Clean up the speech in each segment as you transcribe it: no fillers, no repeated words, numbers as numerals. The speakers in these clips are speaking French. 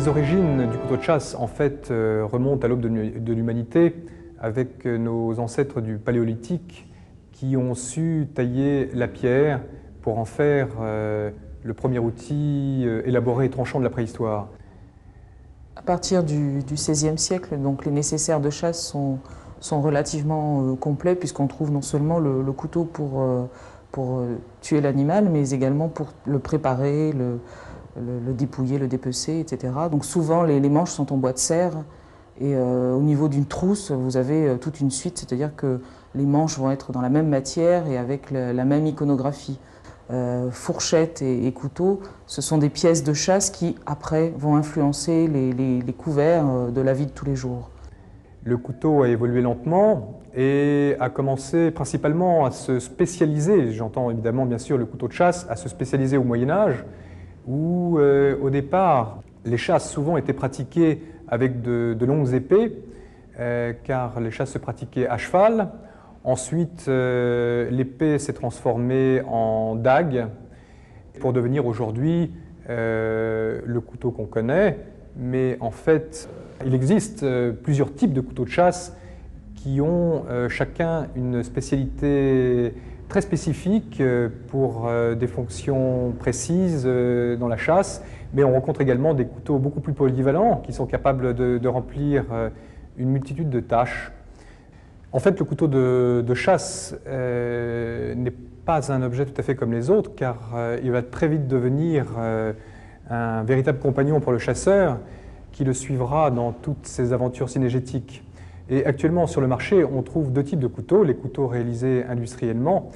Les origines du couteau de chasse, en fait, remontent à l'aube de l'humanité avec nos ancêtres du Paléolithique qui ont su tailler la pierre pour en faire le premier outil élaboré et tranchant de la préhistoire. À partir du XVIe siècle, donc, les nécessaires de chasse sont relativement complets puisqu'on trouve non seulement le couteau pour tuer l'animal, mais également pour le préparer, le dépouiller, le dépecer, etc. Donc souvent les manches sont en bois de serre et au niveau d'une trousse, vous avez toute une suite, c'est-à-dire que les manches vont être dans la même matière et avec la même iconographie. Fourchettes et couteaux, ce sont des pièces de chasse qui, après, vont influencer les couverts de la vie de tous les jours. Le couteau a évolué lentement et a commencé principalement à se spécialiser, j'entends évidemment bien sûr le couteau de chasse, à se spécialiser au Moyen-Âge, où au départ, les chasses souvent étaient pratiquées avec de longues épées, car les chasses se pratiquaient à cheval. Ensuite, l'épée s'est transformée en dague pour devenir aujourd'hui le couteau qu'on connaît. Mais en fait, il existe plusieurs types de couteaux de chasse qui ont chacun une spécialité très spécifique pour des fonctions précises dans la chasse. Mais on rencontre également des couteaux beaucoup plus polyvalents qui sont capables de remplir une multitude de tâches. En fait, le couteau de chasse n'est pas un objet tout à fait comme les autres, car il va très vite devenir un véritable compagnon pour le chasseur qui le suivra dans toutes ses aventures cinégétiques. Et actuellement, sur le marché, on trouve deux types de couteaux, les couteaux réalisés industriellement,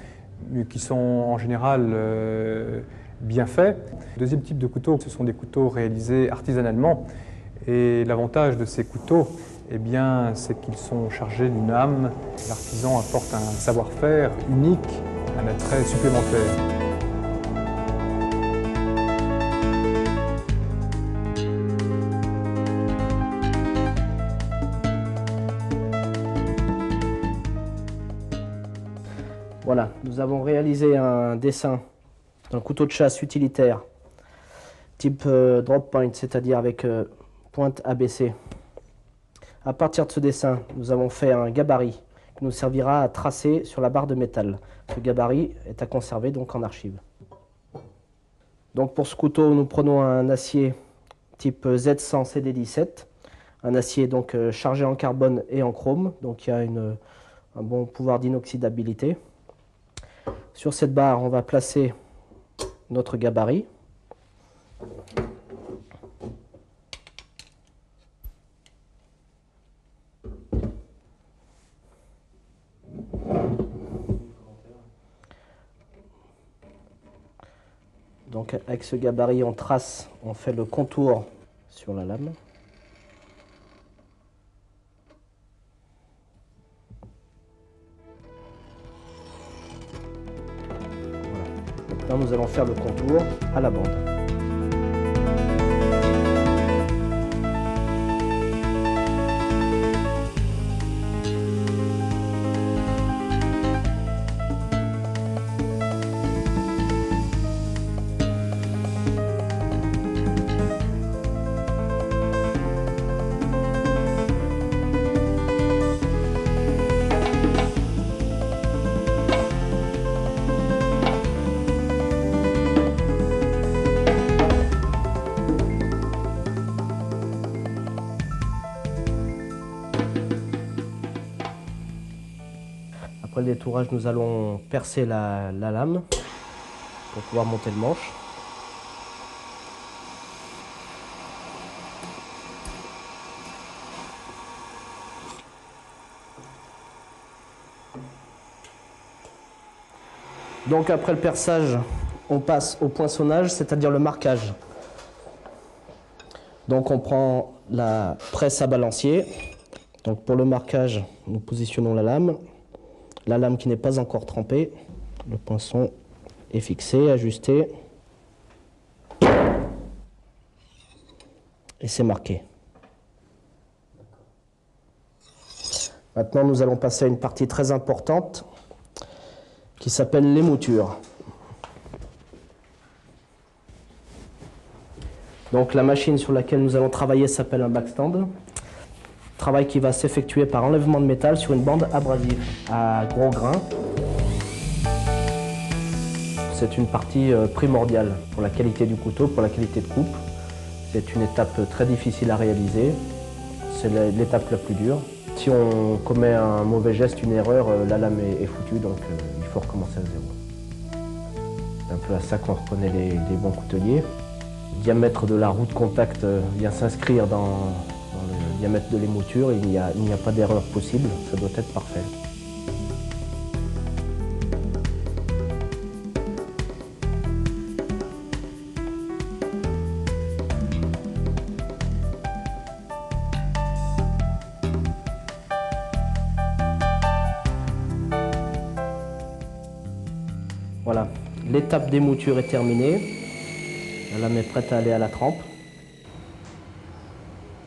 qui sont en général bien faits. Le deuxième type de couteau, ce sont des couteaux réalisés artisanalement. Et l'avantage de ces couteaux, eh bien, c'est qu'ils sont chargés d'une âme. L'artisan apporte un savoir-faire unique, un attrait supplémentaire. Voilà, nous avons réalisé un dessin d'un couteau de chasse utilitaire type drop point, c'est-à-dire avec pointe abaissée. À partir de ce dessin, nous avons fait un gabarit qui nous servira à tracer sur la barre de métal. Ce gabarit est à conserver donc en archive. Donc pour ce couteau, nous prenons un acier type Z100 CD17, un acier donc chargé en carbone et en chrome, donc il y a un bon pouvoir d'inoxydabilité. Sur cette barre, on va placer notre gabarit. Donc avec ce gabarit, on trace, on fait le contour sur la lame. Voilà. Maintenant, nous allons faire le contour à la bande. Après le détourage, nous allons percer la lame pour pouvoir monter le manche. Donc après le perçage, on passe au poinçonnage, c'est-à-dire le marquage. Donc on prend la presse à balancier. Donc pour le marquage, nous positionnons la lame qui n'est pas encore trempée. Le poinçon est fixé, ajusté. Et c'est marqué. Maintenant, nous allons passer à une partie très importante qui s'appelle l'émouture. Donc la machine sur laquelle nous allons travailler s'appelle un backstand. Travail qui va s'effectuer par enlèvement de métal sur une bande abrasive à gros grains. C'est une partie primordiale pour la qualité du couteau, pour la qualité de coupe. C'est une étape très difficile à réaliser. C'est l'étape la plus dure. Si on commet un mauvais geste, une erreur, la lame est foutue, donc il faut recommencer à zéro. C'est un peu à ça qu'on reconnaît les bons couteliers. Le diamètre de la roue de contact vient s'inscrire dans le diamètre de l'émouture. Il n'y a pas d'erreur possible, ça doit être parfait. Voilà, l'étape d'émouture est terminée. La lame est prête à aller à la trempe.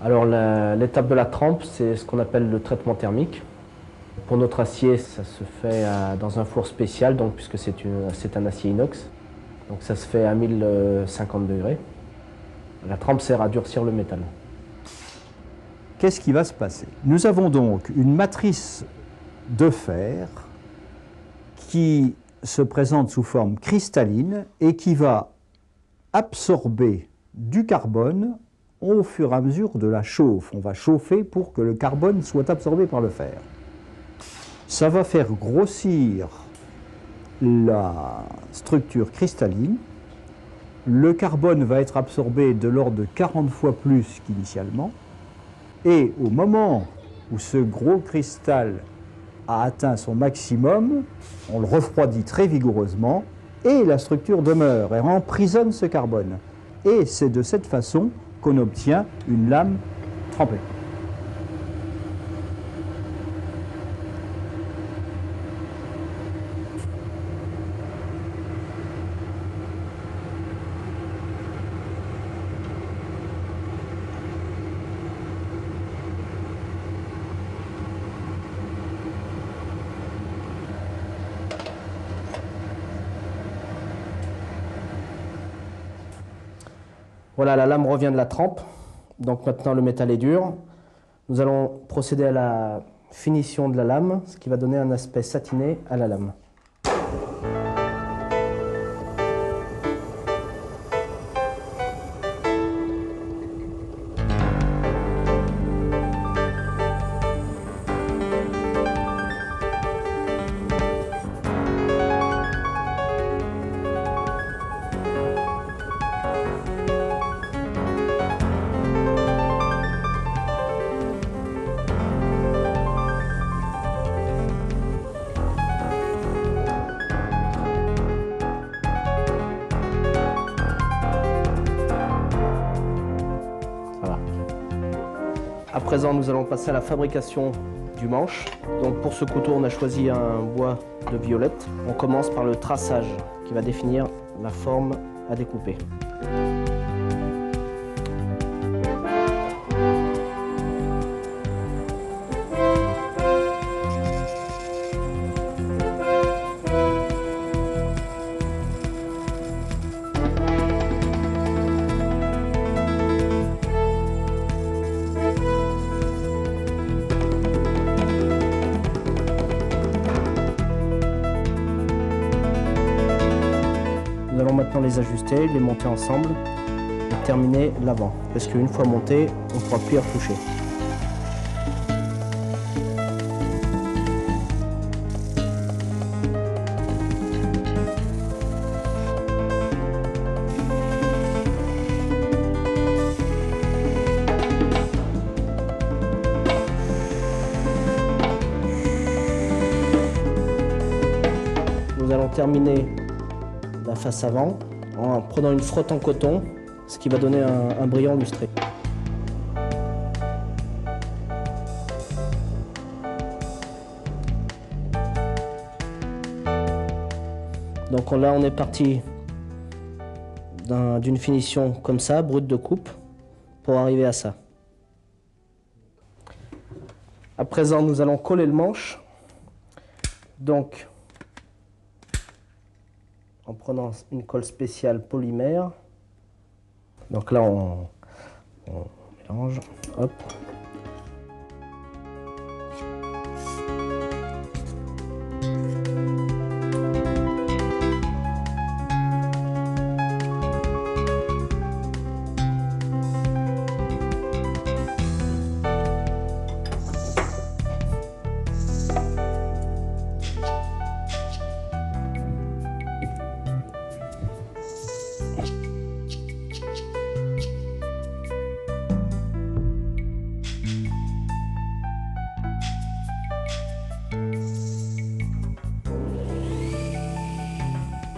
Alors l'étape de la trempe, c'est ce qu'on appelle le traitement thermique. Pour notre acier, ça se fait dans un four spécial, donc, puisque c'est un acier inox. Donc ça se fait à 1050 degrés. La trempe sert à durcir le métal. Qu'est-ce qui va se passer? Nous avons donc une matrice de fer qui se présente sous forme cristalline et qui va absorber du carbone au fur et à mesure de la chauffe. On va chauffer pour que le carbone soit absorbé par le fer. Ça va faire grossir la structure cristalline. Le carbone va être absorbé de l'ordre de 40 fois plus qu'initialement. Et au moment où ce gros cristal a atteint son maximum, on le refroidit très vigoureusement et la structure demeure et emprisonne ce carbone. Et c'est de cette façon qu'on obtient une lame trempée. Voilà, la lame revient de la trempe. Donc maintenant le métal est dur. Nous allons procéder à la finition de la lame, ce qui va donner un aspect satiné à la lame. À présent, nous allons passer à la fabrication du manche. Donc pour ce couteau, on a choisi un bois de violette. On commence par le traçage qui va définir la forme à découper. Nous allons maintenant les ajuster, les monter ensemble et terminer l'avant. Parce qu'une fois monté, on ne pourra plus y retoucher. Nous allons terminer la face avant en prenant une frotte en coton, ce qui va donner un brillant lustré. Donc là on est parti d'une finition comme ça, brute de coupe, pour arriver à ça. À présent nous allons coller le manche. Donc en prenant une colle spéciale polymère, Donc là, on mélange. Hop.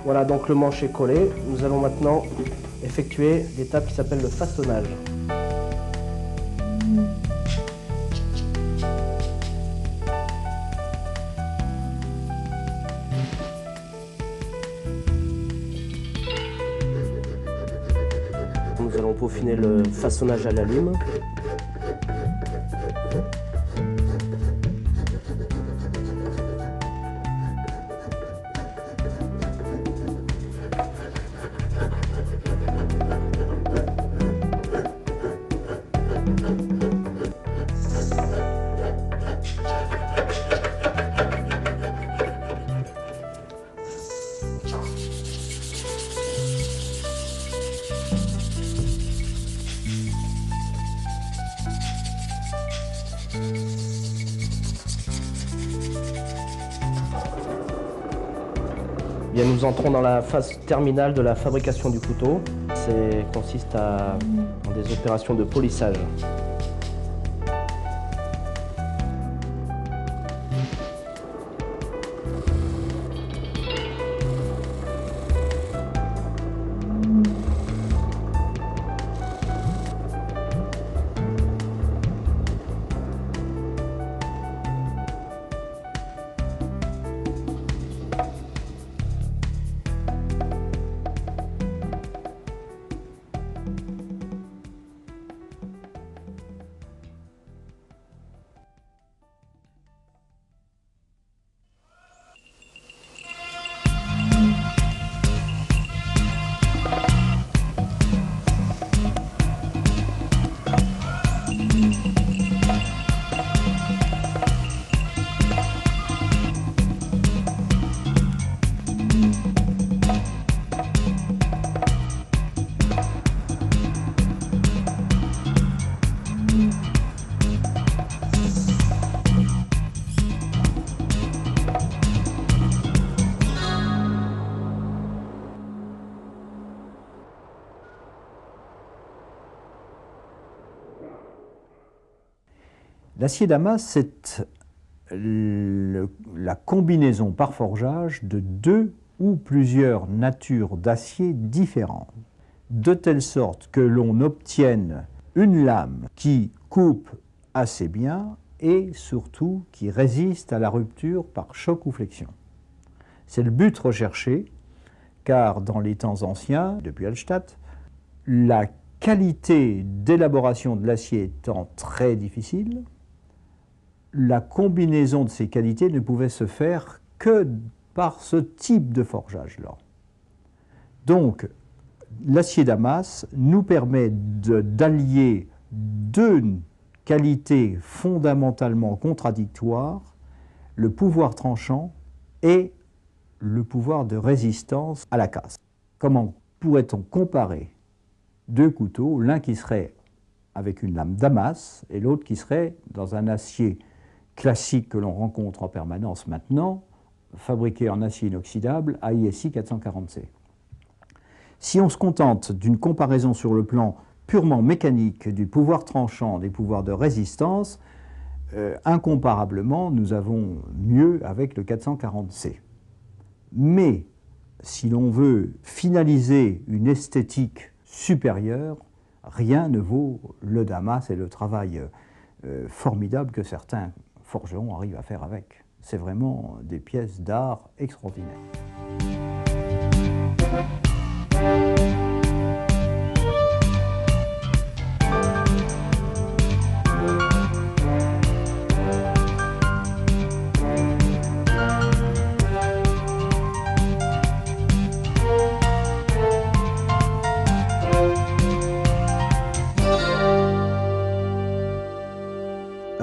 Voilà, donc le manche est collé. Nous allons maintenant effectuer l'étape qui s'appelle le façonnage. Nous allons peaufiner le façonnage à la lime. Bien, nous entrons dans la phase terminale de la fabrication du couteau. Ça consiste en des opérations de polissage. L'acier Damas, c'est la combinaison par forgeage de deux ou plusieurs natures d'acier différentes, de telle sorte que l'on obtienne une lame qui coupe assez bien et surtout qui résiste à la rupture par choc ou flexion. C'est le but recherché, car dans les temps anciens, depuis Hallstatt, la qualité d'élaboration de l'acier étant très difficile, la combinaison de ces qualités ne pouvait se faire que par ce type de forgeage-là. Donc, l'acier Damas nous permet d'allier deux qualités fondamentalement contradictoires, le pouvoir tranchant et le pouvoir de résistance à la casse. Comment pourrait-on comparer deux couteaux, l'un qui serait avec une lame Damas et l'autre qui serait dans un acier classique que l'on rencontre en permanence maintenant, fabriqué en acier inoxydable AISI 440C. Si on se contente d'une comparaison sur le plan purement mécanique du pouvoir tranchant, des pouvoirs de résistance, incomparablement, nous avons mieux avec le 440C. Mais si l'on veut finaliser une esthétique supérieure, rien ne vaut le Damas et le travail formidable que certains forgerons arrivent à faire avec. C'est vraiment des pièces d'art extraordinaires.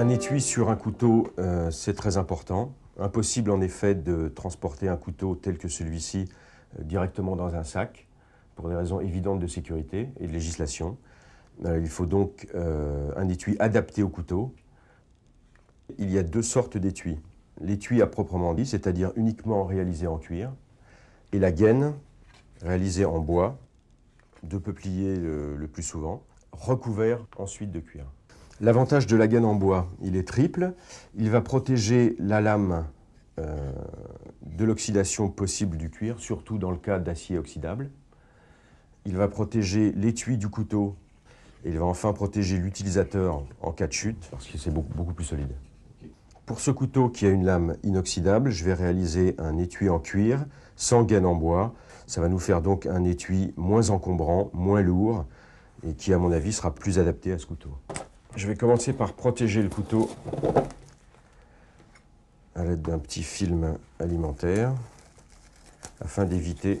Un étui sur un couteau, c'est très important. Impossible en effet de transporter un couteau tel que celui-ci directement dans un sac, pour des raisons évidentes de sécurité et de législation. Il faut donc un étui adapté au couteau. Il y a deux sortes d'étuis. L'étui à proprement dit, c'est-à-dire uniquement réalisé en cuir, et la gaine, réalisée en bois, de peuplier le plus souvent, recouvert ensuite de cuir. L'avantage de la gaine en bois, il est triple. Il va protéger la lame de l'oxydation possible du cuir, surtout dans le cas d'acier oxydable. Il va protéger l'étui du couteau et il va enfin protéger l'utilisateur en cas de chute, parce que c'est beaucoup plus solide. Pour ce couteau qui a une lame inoxydable, je vais réaliser un étui en cuir, sans gaine en bois. Ça va nous faire donc un étui moins encombrant, moins lourd, et qui, à mon avis, sera plus adapté à ce couteau. Je vais commencer par protéger le couteau à l'aide d'un petit film alimentaire, afin d'éviter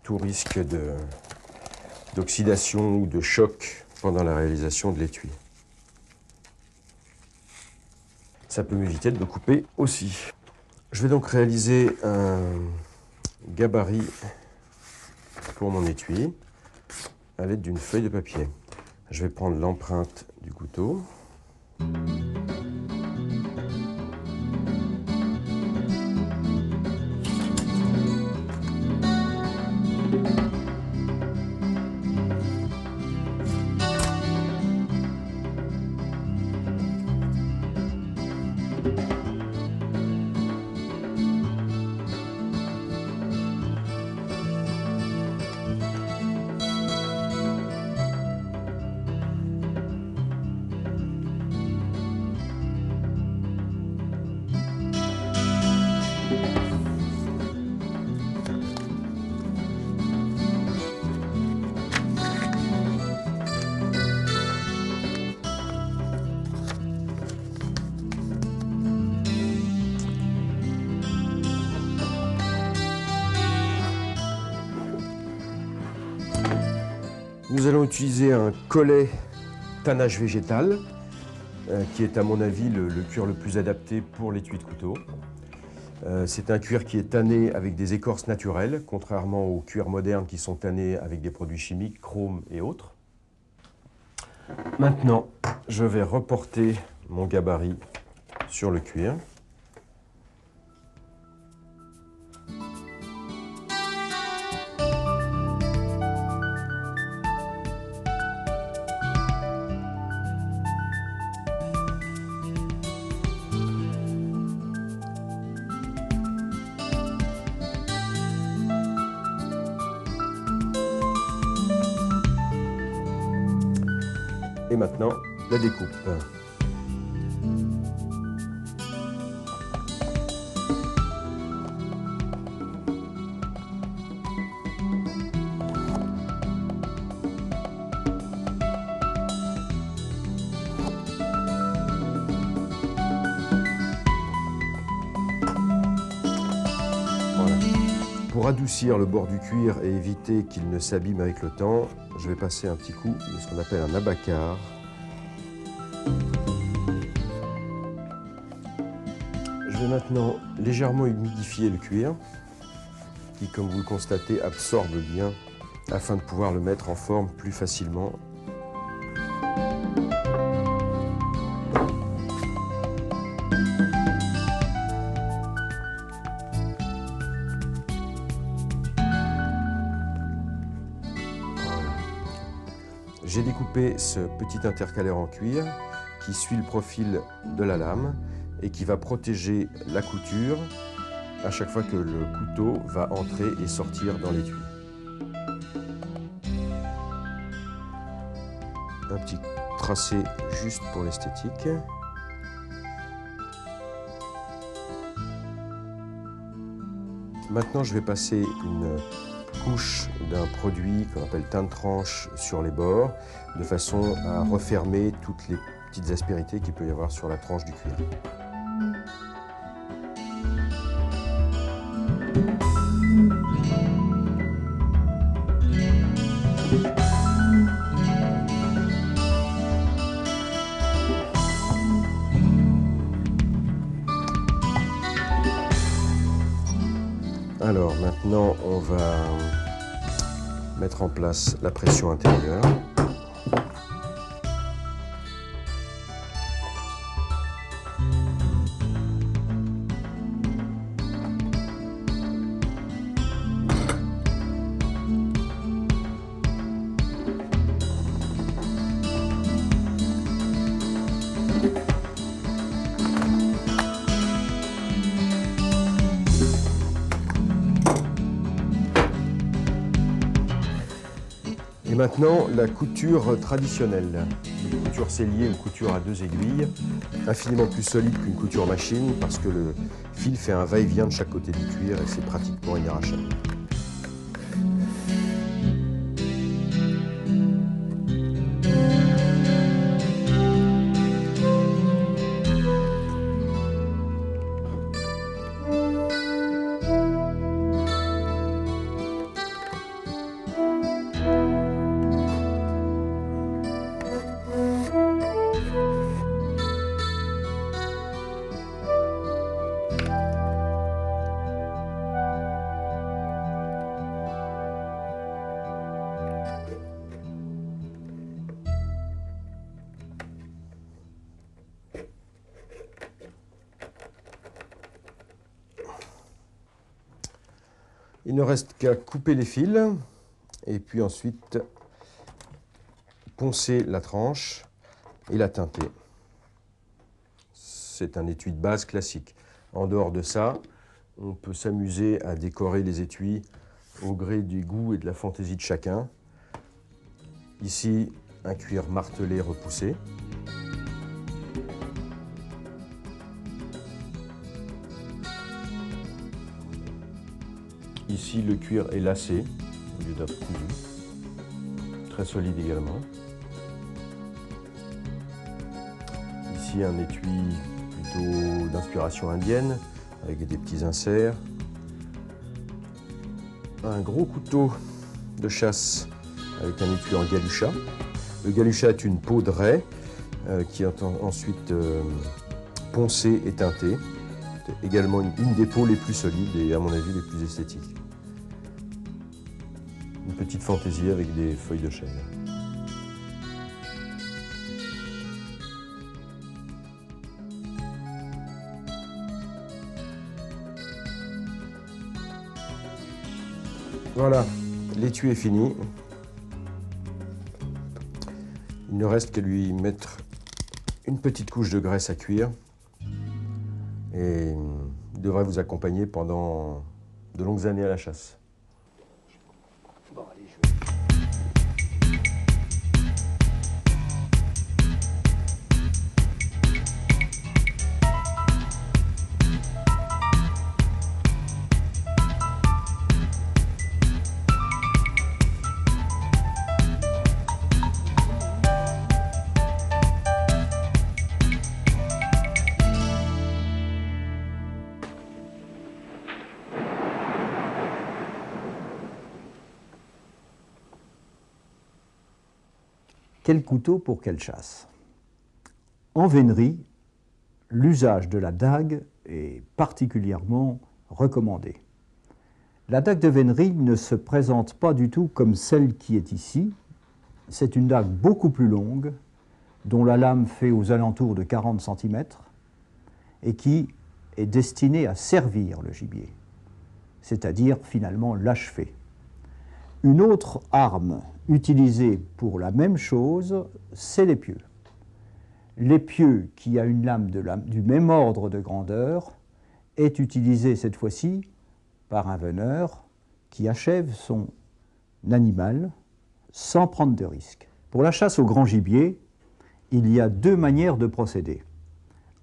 tout risque d'oxydation ou de choc pendant la réalisation de l'étui. Ça peut m'éviter de me couper aussi. Je vais donc réaliser un gabarit pour mon étui à l'aide d'une feuille de papier. Je vais prendre l'empreinte du couteau. Nous allons utiliser un collet tannage végétal, qui est à mon avis le cuir le plus adapté pour l'étui de couteau. C'est un cuir qui est tanné avec des écorces naturelles, contrairement aux cuirs modernes qui sont tannés avec des produits chimiques, chrome et autres. Maintenant, je vais reporter mon gabarit sur le cuir. Et maintenant, la découpe. Voilà. Pour adoucir le bord du cuir et éviter qu'il ne s'abîme avec le temps, je vais passer un petit coup de ce qu'on appelle un abacar. Je vais maintenant légèrement humidifier le cuir, qui, comme vous le constatez, absorbe bien afin de pouvoir le mettre en forme plus facilement. J'ai découpé ce petit intercalaire en cuir qui suit le profil de la lame et qui va protéger la couture à chaque fois que le couteau va entrer et sortir dans l'étui. Un petit tracé juste pour l'esthétique. Maintenant, je vais passer une couche d'un produit qu'on appelle teint de tranche sur les bords, de façon à refermer toutes les petites aspérités qu'il peut y avoir sur la tranche du cuir. Alors maintenant, on va mettre en place la pression intérieure. Et maintenant, la couture traditionnelle. Une couture sellier, une couture à 2 aiguilles, infiniment plus solide qu'une couture machine parce que le fil fait un va-et-vient de chaque côté du cuir et c'est pratiquement inarrachable. Il ne reste qu'à couper les fils et puis ensuite poncer la tranche et la teinter. C'est un étui de base classique. En dehors de ça, on peut s'amuser à décorer les étuis au gré du goût et de la fantaisie de chacun. Ici, un cuir martelé repoussé. Ici, le cuir est lacé au lieu d'être cousu. Très solide également. Ici, un étui plutôt d'inspiration indienne, avec des petits inserts. Un gros couteau de chasse avec un étui en galucha. Le galucha est une peau de raie qui est ensuite poncée et teintée. C'est également une des peaux les plus solides et à mon avis les plus esthétiques. Une petite fantaisie avec des feuilles de chêne. Voilà, l'étui est fini. Il ne reste qu'à lui mettre une petite couche de graisse à cuire. Et il devrait vous accompagner pendant de longues années à la chasse. Quel couteau pour quelle chasse? En vénerie, l'usage de la dague est particulièrement recommandé. La dague de vénerie ne se présente pas du tout comme celle qui est ici. C'est une dague beaucoup plus longue, dont la lame fait aux alentours de 40 cm et qui est destinée à servir le gibier, c'est-à-dire finalement l'achever. Une autre arme utilisée pour la même chose, c'est l'épieu. L'épieu, qui a une lame du même ordre de grandeur, est utilisé cette fois-ci par un veneur qui achève son animal sans prendre de risque. Pour la chasse au grand gibier, il y a 2 manières de procéder.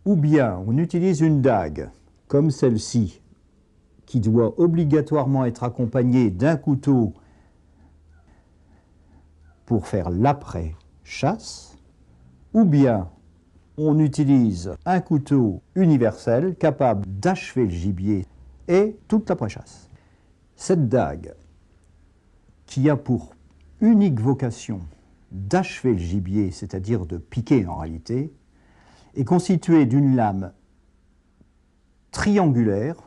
Ou bien on utilise une dague, comme celle-ci, qui doit obligatoirement être accompagnée d'un couteau pour faire l'après-chasse, ou bien on utilise un couteau universel capable d'achever le gibier et toute l'après-chasse. Cette dague, qui a pour unique vocation d'achever le gibier, c'est-à-dire de piquer en réalité, est constituée d'une lame triangulaire,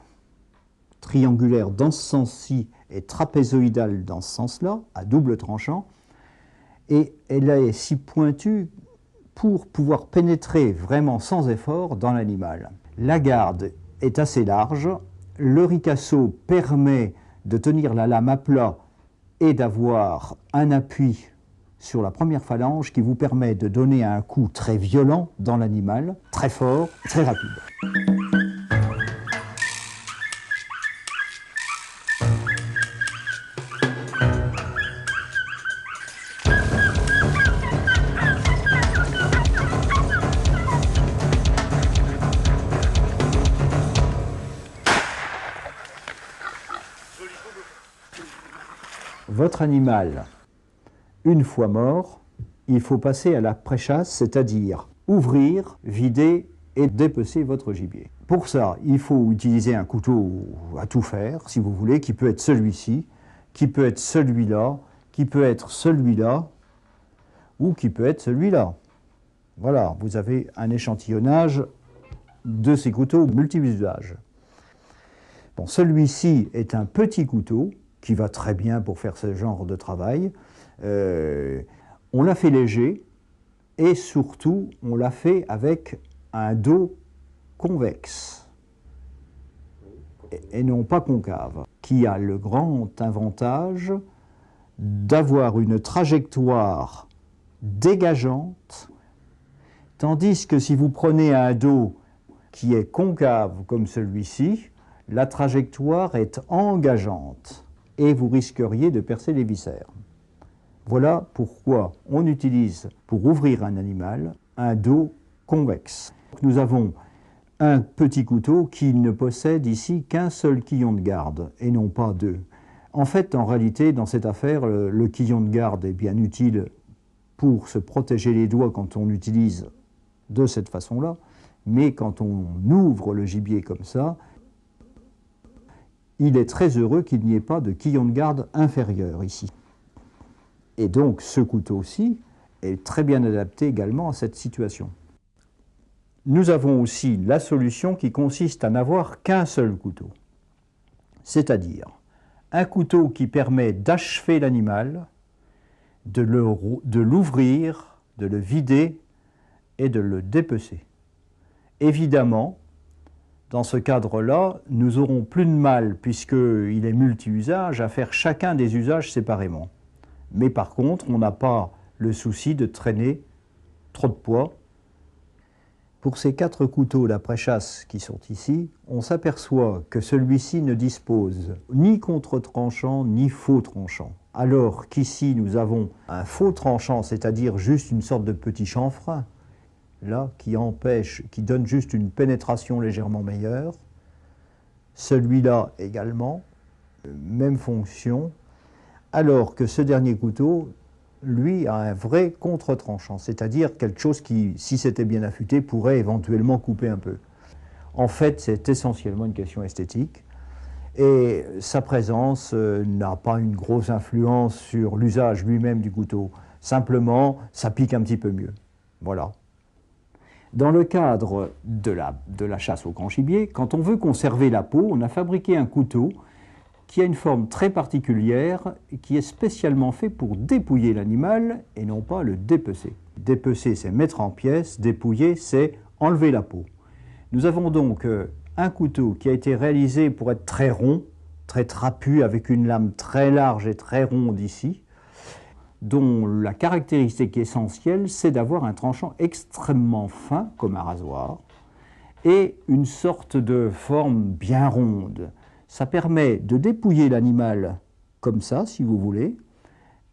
triangulaire dans ce sens-ci et trapézoïdale dans ce sens-là, à double tranchant, et elle est si pointue pour pouvoir pénétrer vraiment sans effort dans l'animal. La garde est assez large, le ricasso permet de tenir la lame à plat et d'avoir un appui sur la première phalange qui vous permet de donner un coup très violent dans l'animal, très fort, très rapide. Votre animal, une fois mort, il faut passer à la préchasse, c'est-à-dire ouvrir, vider et dépecer votre gibier. Pour ça, il faut utiliser un couteau à tout faire, si vous voulez, qui peut être celui-ci, qui peut être celui-là, qui peut être celui-là, ou qui peut être celui-là. Voilà, vous avez un échantillonnage de ces couteaux multi-usages. Bon, celui-ci est un petit couteau qui va très bien pour faire ce genre de travail. On l'a fait léger et surtout on l'a fait avec un dos convexe et non pas concave, qui a le grand avantage d'avoir une trajectoire dégageante, tandis que si vous prenez un dos qui est concave comme celui-ci, la trajectoire est engageante et vous risqueriez de percer les viscères. Voilà pourquoi on utilise, pour ouvrir un animal, un dos convexe. Nous avons un petit couteau qui ne possède ici qu'un seul quillon de garde, et non pas deux. En fait, en réalité, dans cette affaire, le quillon de garde est bien utile pour se protéger les doigts quand on l'utilise de cette façon-là, mais quand on ouvre le gibier comme ça, il est très heureux qu'il n'y ait pas de quillon de garde inférieur ici. Et donc ce couteau-ci est très bien adapté également à cette situation. Nous avons aussi la solution qui consiste à n'avoir qu'un seul couteau, c'est-à-dire un couteau qui permet d'achever l'animal, de l'ouvrir, de le vider et de le dépecer. Évidemment, dans ce cadre-là, nous aurons plus de mal, puisqu'il est multi-usage, à faire chacun des usages séparément. Mais par contre, on n'a pas le souci de traîner trop de poids. Pour ces 4 couteaux d'après-chasse qui sont ici, on s'aperçoit que celui-ci ne dispose ni contre-tranchant ni faux tranchant. Alors qu'ici, nous avons un faux tranchant, c'est-à-dire juste une sorte de petit chanfrein, là, qui donne juste une pénétration légèrement meilleure. Celui-là également, même fonction, alors que ce dernier couteau, lui, a un vrai contre-tranchant, c'est-à-dire quelque chose qui, si c'était bien affûté, pourrait éventuellement couper un peu. En fait, c'est essentiellement une question esthétique, et sa présence n'a pas une grosse influence sur l'usage lui-même du couteau. Simplement, ça pique un petit peu mieux. Voilà. Dans le cadre de la chasse au grand gibier, quand on veut conserver la peau, on a fabriqué un couteau qui a une forme très particulière et qui est spécialement fait pour dépouiller l'animal et non pas le dépecer. Dépecer, c'est mettre en pièces, dépouiller, c'est enlever la peau. Nous avons donc un couteau qui a été réalisé pour être très rond, très trapu, avec une lame très large et très ronde ici, dont la caractéristique essentielle, c'est d'avoir un tranchant extrêmement fin, comme un rasoir, et une sorte de forme bien ronde. Ça permet de dépouiller l'animal comme ça, si vous voulez,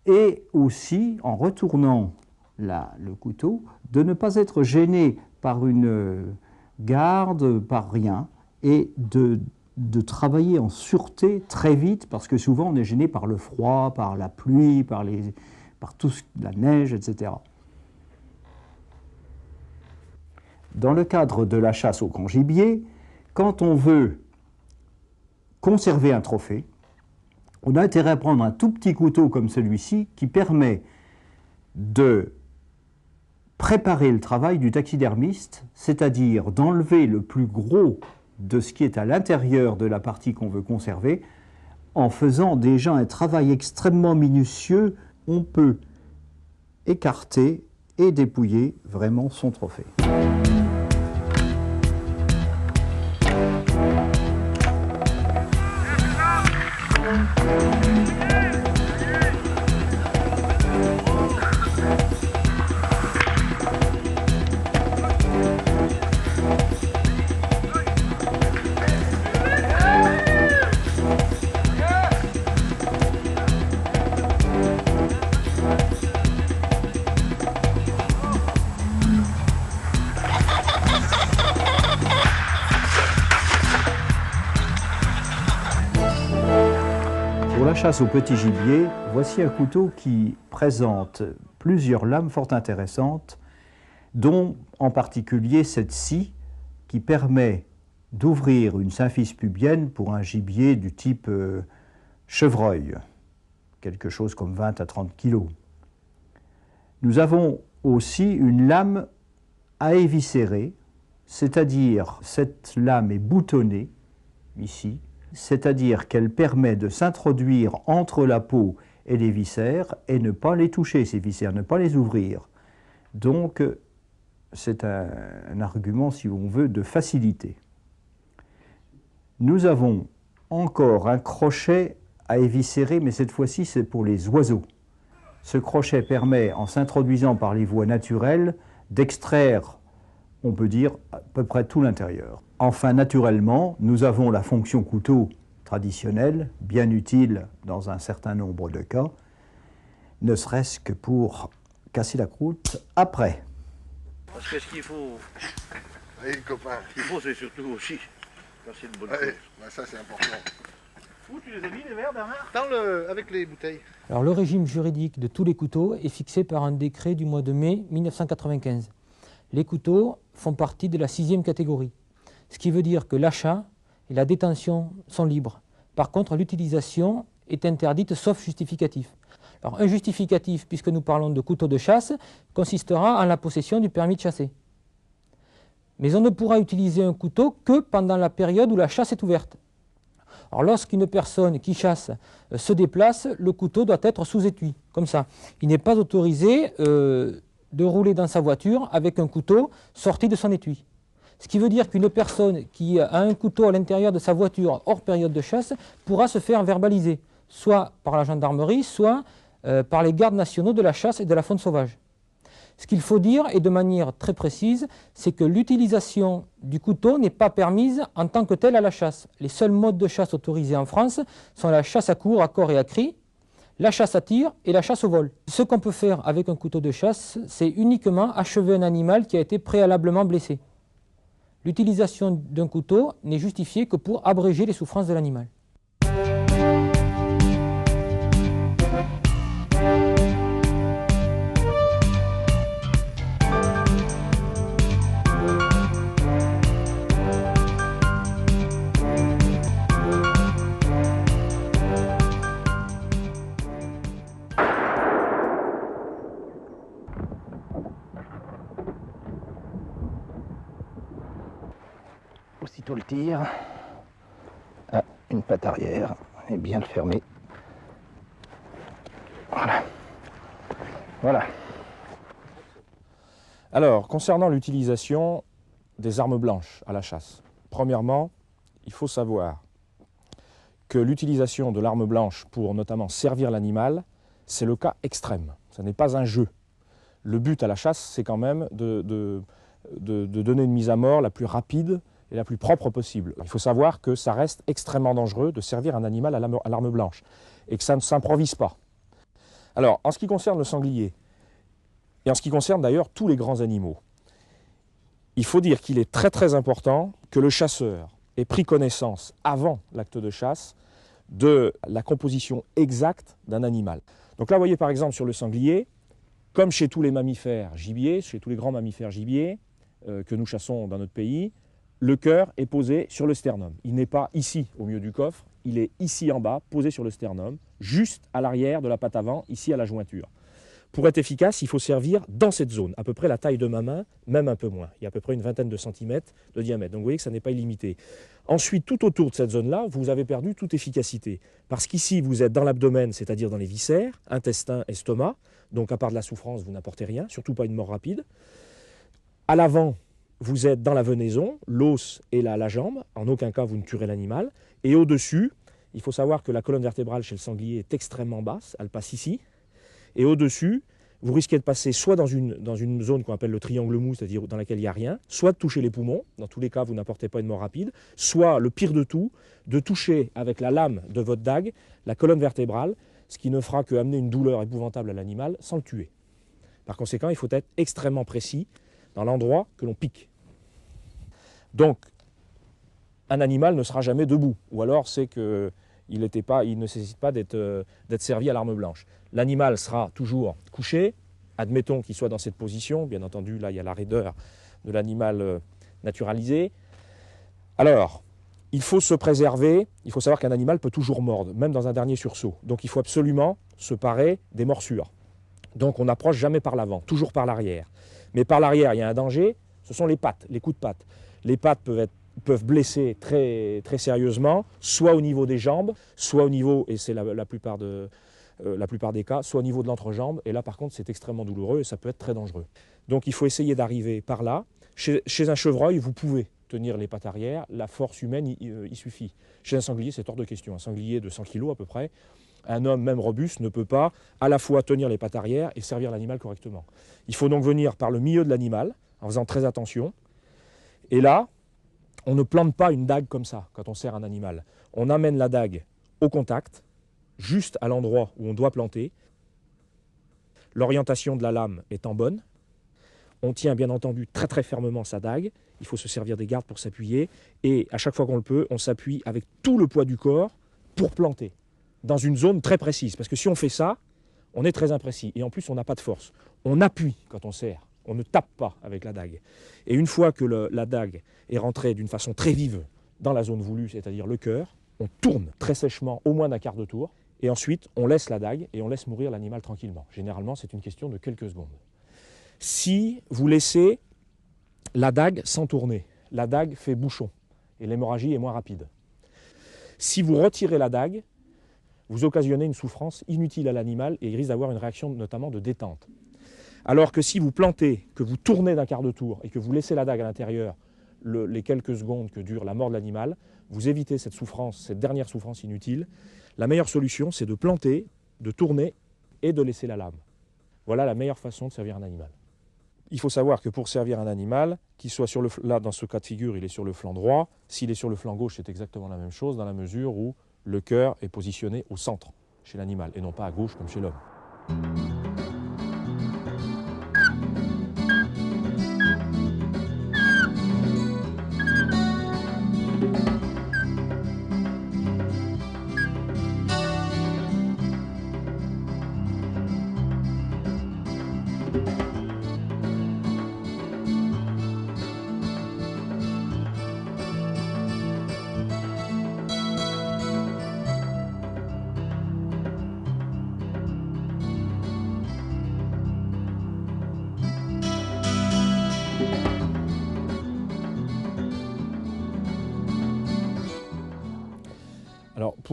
et aussi, en retournant le couteau, de ne pas être gêné par une garde, par rien, et de travailler en sûreté très vite, parce que souvent on est gêné par le froid, par la pluie, par la neige, etc. Dans le cadre de la chasse au grand gibier, quand on veut conserver un trophée, on a intérêt à prendre un tout petit couteau comme celui-ci qui permet de préparer le travail du taxidermiste, c'est-à-dire d'enlever le plus gros de ce qui est à l'intérieur de la partie qu'on veut conserver. En faisant déjà un travail extrêmement minutieux, on peut écarter et dépouiller vraiment son trophée. Pour la chasse au petit gibier, voici un couteau qui présente plusieurs lames fort intéressantes, dont en particulier cette scie qui permet d'ouvrir une symphyse pubienne pour un gibier du type chevreuil, quelque chose comme 20 à 30 kg. Nous avons aussi une lame à éviscérer, c'est-à-dire cette lame est boutonnée, ici, c'est-à-dire qu'elle permet de s'introduire entre la peau et les viscères et ne pas les toucher, ces viscères, ne pas les ouvrir. Donc, c'est un argument, si on veut, de facilité. Nous avons encore un crochet à éviscérer, mais cette fois-ci, c'est pour les oiseaux. Ce crochet permet, en s'introduisant par les voies naturelles, d'extraire, on peut dire, à peu près tout l'intérieur. Enfin, naturellement, nous avons la fonction couteau traditionnelle, bien utile dans un certain nombre de cas, ne serait-ce que pour casser la croûte après. Parce que ce qu'il faut, Allez, copain. c'est surtout aussi casser une bonne Allez, croûte. bah ça c'est important. Où tu les as mis les verres, Bernard? Avec les bouteilles. Alors, le régime juridique de tous les couteaux est fixé par un décret du mois de mai 1995. Les couteaux font partie de la 6e catégorie, ce qui veut dire que l'achat et la détention sont libres. Par contre, l'utilisation est interdite sauf justificatif. Alors, un justificatif, puisque nous parlons de couteau de chasse, consistera en la possession du permis de chasser. Mais on ne pourra utiliser un couteau que pendant la période où la chasse est ouverte. Alors, lorsqu'une personne qui chasse se déplace, le couteau doit être sous étui, comme ça. Il n'est pas autorisé de rouler dans sa voiture avec un couteau sorti de son étui. Ce qui veut dire qu'une personne qui a un couteau à l'intérieur de sa voiture hors période de chasse pourra se faire verbaliser, soit par la gendarmerie, soit par les gardes nationaux de la chasse et de la faune sauvage. Ce qu'il faut dire, et de manière très précise, c'est que l'utilisation du couteau n'est pas permise en tant que telle à la chasse. Les seuls modes de chasse autorisés en France sont la chasse à courre, à corps et à cri, la chasse à tir et la chasse au vol. Ce qu'on peut faire avec un couteau de chasse, c'est uniquement achever un animal qui a été préalablement blessé. L'utilisation d'un couteau n'est justifiée que pour abréger les souffrances de l'animal. Aussitôt le tir, à une patte arrière et bien le fermer. Voilà. Voilà. Alors, concernant l'utilisation des armes blanches à la chasse, premièrement, il faut savoir que l'utilisation de l'arme blanche pour notamment servir l'animal, c'est le cas extrême. Ce n'est pas un jeu. Le but à la chasse, c'est quand même de donner une mise à mort la plus rapide et la plus propre possible. Il faut savoir que ça reste extrêmement dangereux de servir un animal à l'arme blanche et que ça ne s'improvise pas. Alors, en ce qui concerne le sanglier, et en ce qui concerne d'ailleurs tous les grands animaux, il faut dire qu'il est très très important que le chasseur ait pris connaissance, avant l'acte de chasse, de la composition exacte d'un animal. Donc là, vous voyez par exemple sur le sanglier, comme chez tous les mammifères gibiers, chez tous les grands mammifères gibiers que nous chassons dans notre pays, le cœur est posé sur le sternum. Il n'est pas ici, au milieu du coffre, il est ici en bas, posé sur le sternum, juste à l'arrière de la patte avant, ici à la jointure. Pour être efficace, il faut servir dans cette zone, à peu près la taille de ma main, même un peu moins. Il y a à peu près une vingtaine de centimètres de diamètre. Donc vous voyez que ça n'est pas illimité. Ensuite, tout autour de cette zone-là, vous avez perdu toute efficacité. Parce qu'ici, vous êtes dans l'abdomen, c'est-à-dire dans les viscères, intestin, estomac. Donc à part de la souffrance, vous n'apportez rien, surtout pas une mort rapide. À l'avant, vous êtes dans la venaison, l'os et la jambe. En aucun cas, vous ne tuerez l'animal. Et au-dessus, il faut savoir que la colonne vertébrale chez le sanglier est extrêmement basse. Elle passe ici. Et au-dessus, vous risquez de passer soit dans une zone qu'on appelle le triangle mou, c'est-à-dire dans laquelle il n'y a rien, soit de toucher les poumons, dans tous les cas vous n'apportez pas une mort rapide, soit, le pire de tout, de toucher avec la lame de votre dague la colonne vertébrale, ce qui ne fera qu'amener une douleur épouvantable à l'animal sans le tuer. Par conséquent, il faut être extrêmement précis dans l'endroit que l'on pique. Donc, un animal ne sera jamais debout, ou alors c'est qu'il ne nécessite pas d'être servi à l'arme blanche. L'animal sera toujours couché, admettons qu'il soit dans cette position, bien entendu là il y a la raideur de l'animal naturalisé. Alors, il faut se préserver, il faut savoir qu'un animal peut toujours mordre, même dans un dernier sursaut. Donc il faut absolument se parer des morsures. Donc on n'approche jamais par l'avant, toujours par l'arrière. Mais par l'arrière, il y a un danger, ce sont les pattes, les coups de patte. Les pattes peuvent blesser très, très sérieusement, soit au niveau des jambes, soit au niveau, et c'est la plupart des cas, soit au niveau de l'entrejambe. Et là, par contre, c'est extrêmement douloureux et ça peut être très dangereux. Donc il faut essayer d'arriver par là. Chez un chevreuil, vous pouvez tenir les pattes arrière, la force humaine y suffit. Chez un sanglier, c'est hors de question. Un sanglier de 100 kg à peu près, un homme même robuste ne peut pas à la fois tenir les pattes arrière et servir l'animal correctement. Il faut donc venir par le milieu de l'animal, en faisant très attention. Et là, on ne plante pas une dague comme ça quand on sert un animal. On amène la dague au contact, juste à l'endroit où on doit planter. L'orientation de la lame étant bonne. On tient bien entendu très très fermement sa dague. Il faut se servir des gardes pour s'appuyer. Et à chaque fois qu'on le peut, on s'appuie avec tout le poids du corps pour planter dans une zone très précise. Parce que si on fait ça, on est très imprécis. Et en plus, on n'a pas de force. On appuie quand on serre. On ne tape pas avec la dague. Et une fois que la dague est rentrée d'une façon très vive dans la zone voulue, c'est-à-dire le cœur, on tourne très sèchement au moins d'un quart de tour. Et ensuite, on laisse la dague et on laisse mourir l'animal tranquillement. Généralement, c'est une question de quelques secondes. Si vous laissez la dague sans tourner, la dague fait bouchon et l'hémorragie est moins rapide. Si vous retirez la dague, vous occasionnez une souffrance inutile à l'animal et il risque d'avoir une réaction notamment de détente. Alors que si vous plantez, que vous tournez d'un quart de tour et que vous laissez la dague à l'intérieur les quelques secondes que dure la mort de l'animal, vous évitez cette souffrance, cette dernière souffrance inutile. La meilleure solution, c'est de planter, de tourner et de laisser la lame. Voilà la meilleure façon de servir un animal. Il faut savoir que pour servir un animal, qu'il soit là dans ce cas de figure, il est sur le flanc droit. S'il est sur le flanc gauche, c'est exactement la même chose dans la mesure où le cœur est positionné au centre chez l'animal et non pas à gauche comme chez l'homme.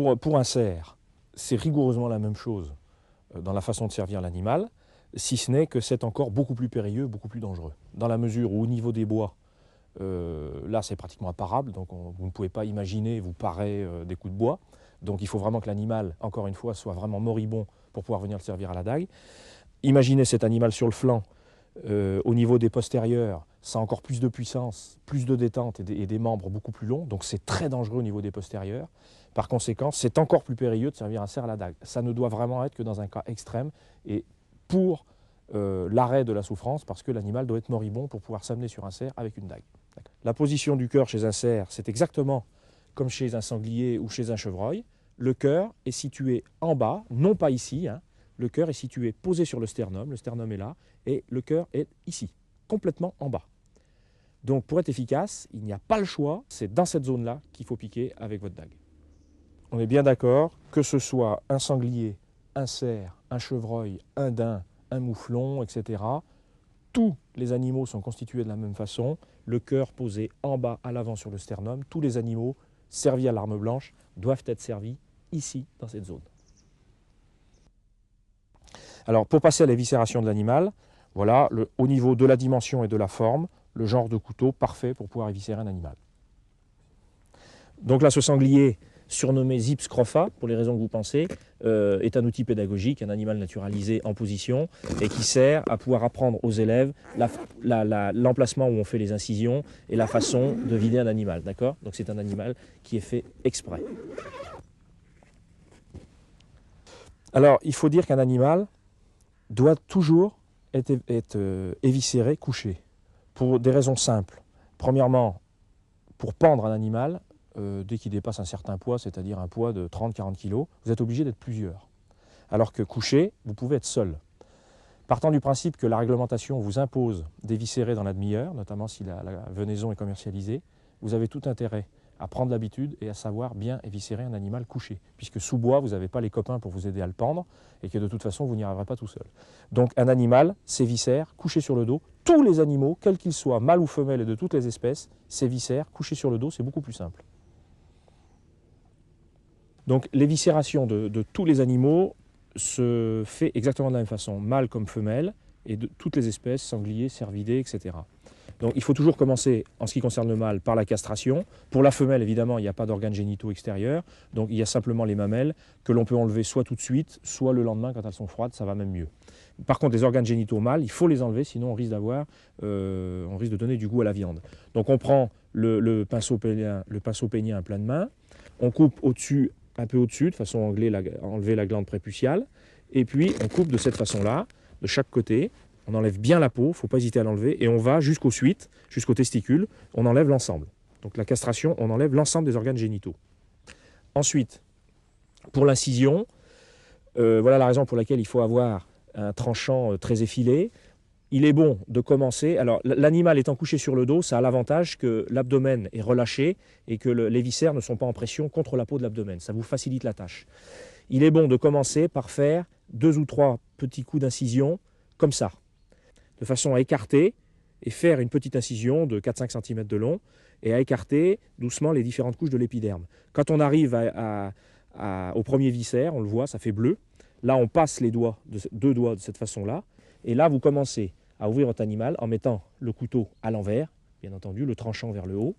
Alors pour un cerf, c'est rigoureusement la même chose dans la façon de servir l'animal, si ce n'est que c'est encore beaucoup plus périlleux, beaucoup plus dangereux. Dans la mesure où au niveau des bois, là c'est pratiquement imparable, donc vous ne pouvez pas imaginer vous parer des coups de bois. Donc il faut vraiment que l'animal, encore une fois, soit vraiment moribond pour pouvoir venir le servir à la dague. Imaginez cet animal sur le flanc, au niveau des postérieurs, ça a encore plus de puissance, plus de détente et des membres beaucoup plus longs, donc c'est très dangereux au niveau des postérieurs. Par conséquent, c'est encore plus périlleux de servir un cerf à la dague. Ça ne doit vraiment être que dans un cas extrême et pour l'arrêt de la souffrance, parce que l'animal doit être moribond pour pouvoir s'amener sur un cerf avec une dague. La position du cœur chez un cerf, c'est exactement comme chez un sanglier ou chez un chevreuil. Le cœur est situé en bas, non pas ici, hein. Le cœur est situé posé sur le sternum est là, et le cœur est ici, complètement en bas. Donc pour être efficace, il n'y a pas le choix, c'est dans cette zone-là qu'il faut piquer avec votre dague. On est bien d'accord, que ce soit un sanglier, un cerf, un chevreuil, un daim, un mouflon, etc. Tous les animaux sont constitués de la même façon, le cœur posé en bas à l'avant sur le sternum. Tous les animaux servis à l'arme blanche doivent être servis ici, dans cette zone. Alors, pour passer à l'éviscération de l'animal, voilà, au niveau de la dimension et de la forme, le genre de couteau parfait pour pouvoir éviscérer un animal. Donc là, ce sanglier, surnommé Zip scrofa, pour les raisons que vous pensez, est un outil pédagogique, un animal naturalisé en position, et qui sert à pouvoir apprendre aux élèves l'emplacement où on fait les incisions et la façon de vider un animal, d'accord? Donc c'est un animal qui est fait exprès. Alors, il faut dire qu'un animal doit toujours être éviscéré, couché, pour des raisons simples. Premièrement, pour pendre un animal, dès qu'il dépasse un certain poids, c'est-à-dire un poids de 30-40 kg, vous êtes obligé d'être plusieurs. Alors que couché, vous pouvez être seul. Partant du principe que la réglementation vous impose d'éviscérer dans la demi-heure, notamment si la venaison est commercialisée, vous avez tout intérêt à prendre l'habitude et à savoir bien éviscérer un animal couché, puisque sous bois, vous n'avez pas les copains pour vous aider à le pendre, et que de toute façon, vous n'y arriverez pas tout seul. Donc un animal s'éviscère, couché sur le dos. Tous les animaux, quels qu'ils soient, mâles ou femelles et de toutes les espèces, s'éviscèrent, couché sur le dos, c'est beaucoup plus simple. Donc l'éviscération de tous les animaux se fait exactement de la même façon, mâle comme femelle, et de toutes les espèces, sangliers, cervidés, etc. Donc il faut toujours commencer, en ce qui concerne le mâle, par la castration. Pour la femelle, évidemment, il n'y a pas d'organes génitaux extérieurs, donc il y a simplement les mamelles que l'on peut enlever soit tout de suite, soit le lendemain quand elles sont froides, ça va même mieux. Par contre, les organes génitaux mâles, il faut les enlever, sinon on risque de donner du goût à la viande. Donc on prend le pinceau pénien à pleine main, on coupe au-dessus, un peu au-dessus, de façon à enlever la glande prépuciale, et puis on coupe de cette façon-là, de chaque côté. On enlève bien la peau, il ne faut pas hésiter à l'enlever, et on va jusqu'aux suites, jusqu'aux testicules, on enlève l'ensemble. Donc la castration, on enlève l'ensemble des organes génitaux. Ensuite, pour l'incision, voilà la raison pour laquelle il faut avoir un tranchant très effilé. Il est bon de commencer, alors l'animal étant couché sur le dos, ça a l'avantage que l'abdomen est relâché et que les viscères ne sont pas en pression contre la peau de l'abdomen, ça vous facilite la tâche. Il est bon de commencer par faire 2 ou 3 petits coups d'incision, comme ça, de façon à écarter et faire une petite incision de 4-5 cm de long et à écarter doucement les différentes couches de l'épiderme. Quand on arrive au premier viscère, on le voit, ça fait bleu. Là, on passe les doigts, 2 doigts de cette façon-là. Et là, vous commencez à ouvrir votre animal en mettant le couteau à l'envers, bien entendu, le tranchant vers le haut.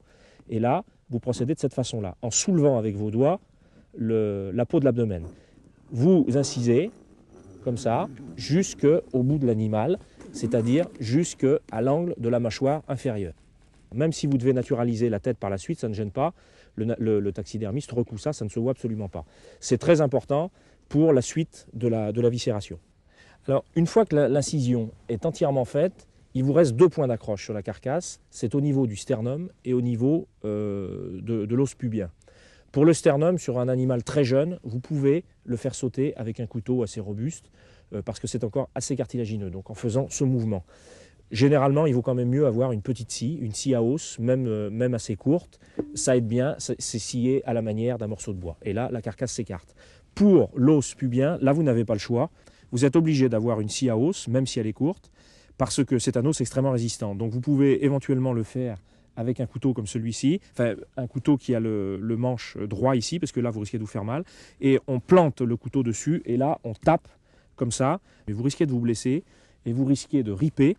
Et là, vous procédez de cette façon-là, en soulevant avec vos doigts la peau de l'abdomen. Vous incisez, comme ça, jusqu'au bout de l'animal, c'est-à-dire jusqu'à l'angle de la mâchoire inférieure. Même si vous devez naturaliser la tête par la suite, ça ne gêne pas. Le taxidermiste recoue ça, ça ne se voit absolument pas. C'est très important pour la suite de la viscération. Alors, une fois que l'incision est entièrement faite, il vous reste 2 points d'accroche sur la carcasse. C'est au niveau du sternum et au niveau de l'os pubien. Pour le sternum, sur un animal très jeune, vous pouvez le faire sauter avec un couteau assez robuste parce que c'est encore assez cartilagineux, donc en faisant ce mouvement. Généralement, il vaut quand même mieux avoir une petite scie, une scie à os, même assez courte. Ça aide bien, c'est scié à la manière d'un morceau de bois. Et là, la carcasse s'écarte. Pour l'os pubien, là, vous n'avez pas le choix. Vous êtes obligé d'avoir une scie à os, même si elle est courte, parce que c'est un os extrêmement résistant. Donc vous pouvez éventuellement le faire avec un couteau comme celui-ci, enfin un couteau qui a le manche droit ici, parce que là vous risquez de vous faire mal, et on plante le couteau dessus, et là on tape comme ça, mais vous risquez de vous blesser, et vous risquez de riper,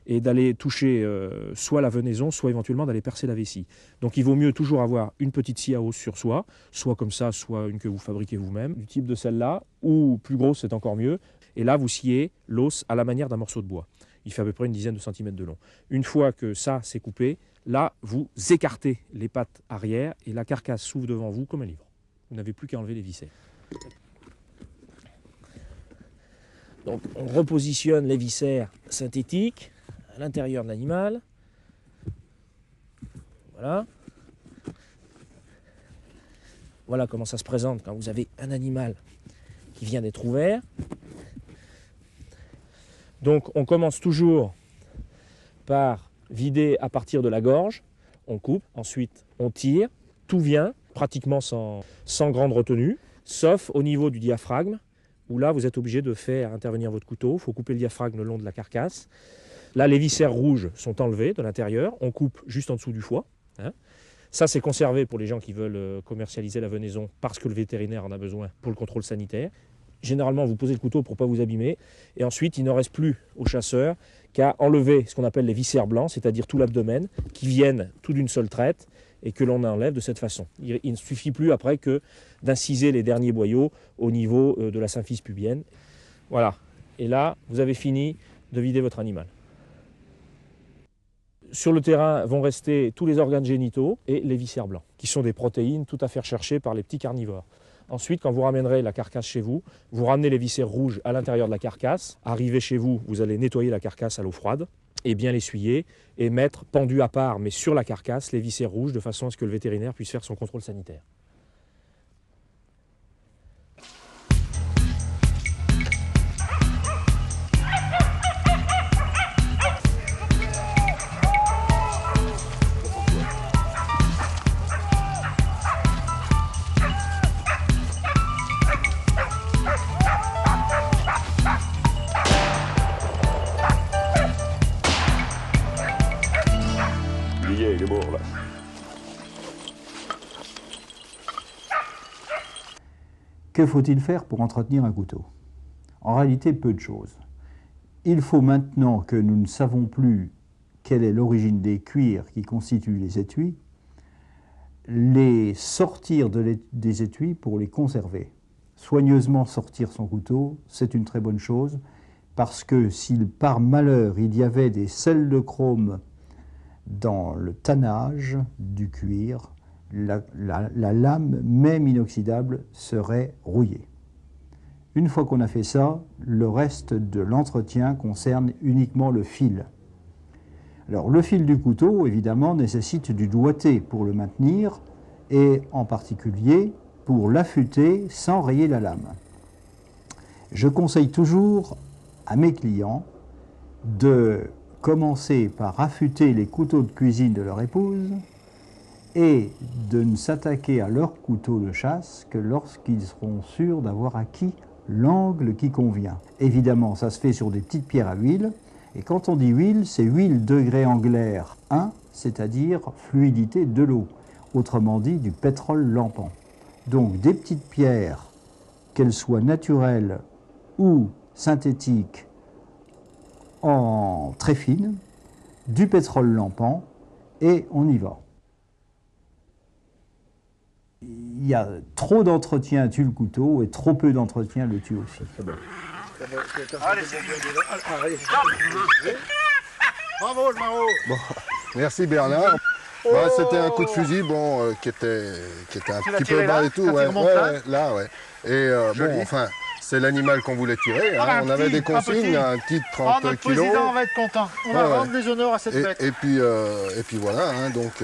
et d'aller toucher soit la venaison, soit éventuellement d'aller percer la vessie. Donc il vaut mieux toujours avoir une petite scie à os sur soi, soit comme ça, soit une que vous fabriquez vous-même, du type de celle-là, ou plus grosse c'est encore mieux, et là vous sciez l'os à la manière d'un morceau de bois. Il fait à peu près une dizaine de centimètres de long. Une fois que ça c'est coupé, là vous écartez les pattes arrière et la carcasse s'ouvre devant vous comme un livre. Vous n'avez plus qu'à enlever les viscères. Donc on repositionne les viscères synthétiques à l'intérieur de l'animal. Voilà. Voilà comment ça se présente quand vous avez un animal qui vient d'être ouvert. Donc on commence toujours par vider à partir de la gorge, on coupe, ensuite on tire, tout vient pratiquement sans grande retenue, sauf au niveau du diaphragme, où là, vous êtes obligé de faire intervenir votre couteau. Il faut couper le diaphragme le long de la carcasse. Là, les viscères rouges sont enlevés de l'intérieur. On coupe juste en dessous du foie. Hein. Ça, c'est conservé pour les gens qui veulent commercialiser la venaison parce que le vétérinaire en a besoin pour le contrôle sanitaire. Généralement, vous posez le couteau pour ne pas vous abîmer. Et ensuite, il ne reste plus au chasseur qu'à enlever ce qu'on appelle les viscères blancs, c'est-à-dire tout l'abdomen, qui viennent tout d'une seule traite et que l'on enlève de cette façon. Il ne suffit plus après que d'inciser les derniers boyaux au niveau de la symphyse pubienne. Voilà. Et là, vous avez fini de vider votre animal. Sur le terrain vont rester tous les organes génitaux et les viscères blancs, qui sont des protéines tout à fait recherchées par les petits carnivores. Ensuite, quand vous ramènerez la carcasse chez vous, vous ramenez les viscères rouges à l'intérieur de la carcasse. Arrivé chez vous, vous allez nettoyer la carcasse à l'eau froide et bien l'essuyer et mettre pendu à part, mais sur la carcasse, les viscères rouges de façon à ce que le vétérinaire puisse faire son contrôle sanitaire. Il est mort là. Que faut-il faire pour entretenir un couteau? En réalité, peu de choses. Il faut maintenant que nous ne savons plus quelle est l'origine des cuirs qui constituent les étuis, les sortir des étuis pour les conserver. Soigneusement sortir son couteau, c'est une très bonne chose, parce que si par malheur il y avait des sels de chrome dans le tannage du cuir, la lame, même inoxydable, serait rouillée. Une fois qu'on a fait ça, le reste de l'entretien concerne uniquement le fil. Alors le fil du couteau, évidemment, nécessite du doigté pour le maintenir, et en particulier pour l'affûter sans rayer la lame. Je conseille toujours à mes clients de commencer par affûter les couteaux de cuisine de leur épouse et de ne s'attaquer à leur couteau de chasse que lorsqu'ils seront sûrs d'avoir acquis l'angle qui convient. Évidemment, ça se fait sur des petites pierres à huile, et quand on dit huile, c'est huile degré angulaire 1, c'est-à-dire fluidité de l'eau, autrement dit du pétrole lampant. Donc des petites pierres, qu'elles soient naturelles ou synthétiques, en très fine, du pétrole lampant, et on y va. Il y a trop d'entretien tue le couteau et trop peu d'entretien le tue aussi. Bravo le maraud. Bon, merci Bernard. Bah, c'était un coup de fusil bon, qui était un petit peu bas et tout. Ouais, là, ouais. Et bon, enfin, c'est l'animal qu'on voulait tirer. Hein. On avait des consignes, un petit 30 notre kilos. Le président va être content. On va rendre les honneurs à cette bête. Et puis voilà, hein, donc...